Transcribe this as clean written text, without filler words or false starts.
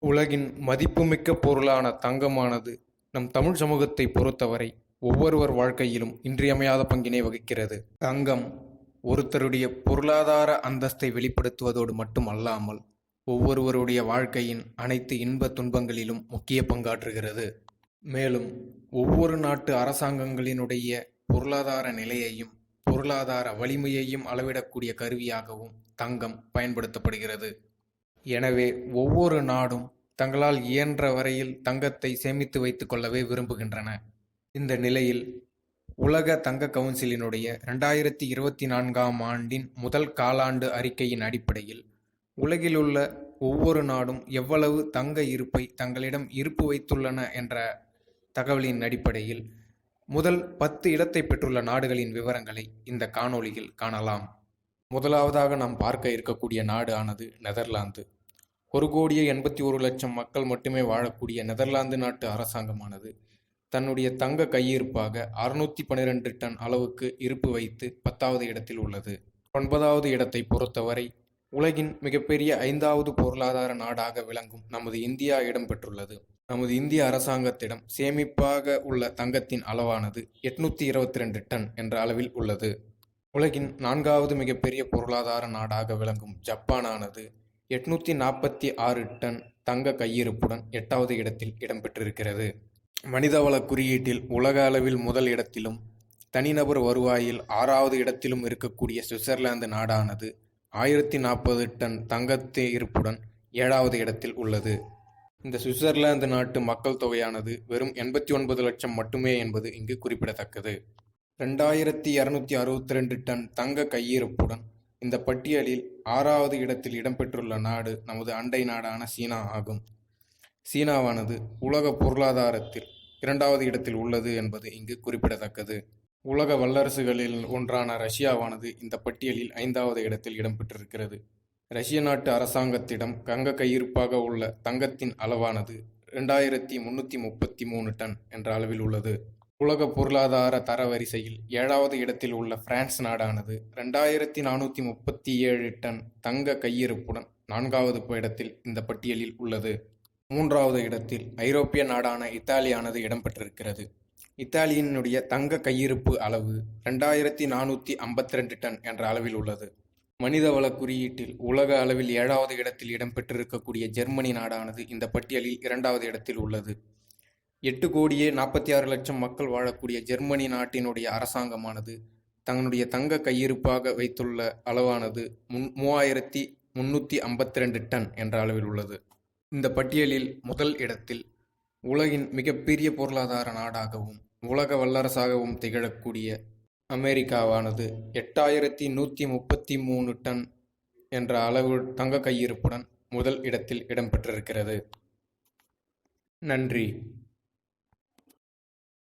உலகின் மதிப்புமிக்க பொருளான தங்கமானது நம் தமிழ் சமூகத்தை பொறுத்தவரை ஒவ்வொருவர் வாழ்க்கையிலும் இன்றியமையாத பங்கினை வகிக்கிறது. தங்கம் ஒருத்தருடைய பொருளாதார அந்தஸ்தை வெளிப்படுத்துவதோடு மட்டுமல்லாமல் ஒவ்வொருவருடைய வாழ்க்கையின் அனைத்து இன்ப துன்பங்களிலும் முக்கிய பங்காற்றுகிறது. மேலும் ஒவ்வொரு நாட்டு அரசாங்கங்களினுடைய பொருளாதார நிலையையும் பொருளாதார வலிமையையும் அளவிடக்கூடிய கருவியாகவும் தங்கம் பயன்படுத்தப்படுகிறது. எனவே ஒவ்வொரு நாடும் தங்களால் இயன்ற வரையில் தங்கத்தை சேமித்து வைத்துக் கொள்ளவே விரும்புகின்றன. இந்த நிலையில் உலக தங்க கவுன்சிலினுடைய 2024ஆம் ஆண்டின் முதல் காலாண்டு அறிக்கையின் அடிப்படையில் உலகிலுள்ள ஒவ்வொரு நாடும் எவ்வளவு தங்க இருப்பை தங்களிடம் இருப்பு வைத்துள்ளன என்ற தகவலின் அடிப்படையில் முதல் 10 இடத்தை பெற்றுள்ள நாடுகளின் விவரங்களை இந்த காணொளியில் காணலாம். முதலாவதாக நாம் பார்க்க இருக்கக்கூடிய நாடு ஆனது நெதர்லாந்து. 1,81,00,000 மக்கள் மட்டுமே வாழக்கூடிய நெதர்லாந்து நாட்டு அரசாங்கமானது தன்னுடைய தங்க கையிருப்பாக 612 டன் அளவுக்கு இருப்பு வைத்து 10வது இடத்தில் உள்ளது. 9வது இடத்தை பொறுத்தவரை உலகின் மிகப்பெரிய 5வது பொருளாதார நாடாக விளங்கும் நமது இந்தியா இடம்பெற்றுள்ளது. நமது இந்திய அரசாங்கத்திடம் சேமிப்பாக உள்ள தங்கத்தின் அளவானது 822 டன் என்ற அளவில் உள்ளது. உலகின் 4வது மிகப்பெரிய பொருளாதார நாடாக விளங்கும் ஜப்பானானது 846 டன் தங்க கையிருப்புடன் 8வது இடத்தில் இடம்பெற்றிருக்கிறது. மனிதவள குறியீட்டில் உலக அளவில் முதல் இடத்திலும் தனிநபர் வருவாயில் 6வது இடத்திலும் இருக்கக்கூடிய சுவிட்சர்லாந்து நாடானது 1040 டன் தங்கத்தை இருப்புடன் 7வது இடத்தில் உள்ளது. இந்த சுவிட்சர்லாந்து நாட்டு மக்கள் தொகையானது வெறும் 89 லட்சம் மட்டுமே என்பது இங்கு குறிப்பிடத்தக்கது. 2262 டன் தங்க கையிருப்புடன் இந்த பட்டியலில் 6வது இடத்தில் இடம்பெற்றுள்ள நாடு நமது அண்டை நாடான சீனா ஆகும். சீனாவானது உலக பொருளாதாரத்தில் 2வது இடத்தில் உள்ளது என்பது இங்கு குறிப்பிடத்தக்கது. உலக வல்லரசுகளில் ஒன்றான ரஷ்யாவானது இந்த பட்டியலில் 5வது இடத்தில் இடம்பெற்றிருக்கிறது. ரஷ்ய நாட்டு அரசாங்கத்திடம் தங்க கையிருப்பாக உள்ள தங்கத்தின் அளவானது 2333 டன் என்ற அளவில் உள்ளது. உலக பொருளாதார தரவரிசையில் 7வது இடத்தில் உள்ள பிரான்ஸ் நாடானது 2437 டன் தங்க கையிருப்புடன் 4வது இடத்தில் இந்த பட்டியலில் உள்ளது. 3வது இடத்தில் ஐரோப்பிய நாடான இத்தாலியானது இடம்பெற்றிருக்கிறது. இத்தாலியினுடைய தங்க கையிருப்பு அளவு 2452 டன் என்ற அளவில் உள்ளது. மனிதவள குறியீட்டில் உலக அளவில் 7வது இடத்தில் இடம்பெற்றிருக்கக்கூடிய ஜெர்மனி நாடானது இந்த பட்டியலில் 2வது இடத்தில் உள்ளது. 8,46,00,000 மக்கள் வாழக்கூடிய ஜெர்மனி நாட்டினுடைய அரசாங்கமானது தன்னுடைய தங்க கையிருப்பாக வைத்துள்ள அளவானது 3,352 டன் என்ற அளவில் உள்ளது. இந்த பட்டியலில் முதல் இடத்தில் உலகின் மிகப்பெரிய பொருளாதார நாடாகவும் உலக வல்லரசாகவும் திகழக்கூடிய அமெரிக்காவானது 8,133 டன் என்ற அளவு தங்க கையிருப்புடன் முதல் இடத்தில் இடம்பெற்றிருக்கிறது. நன்றி.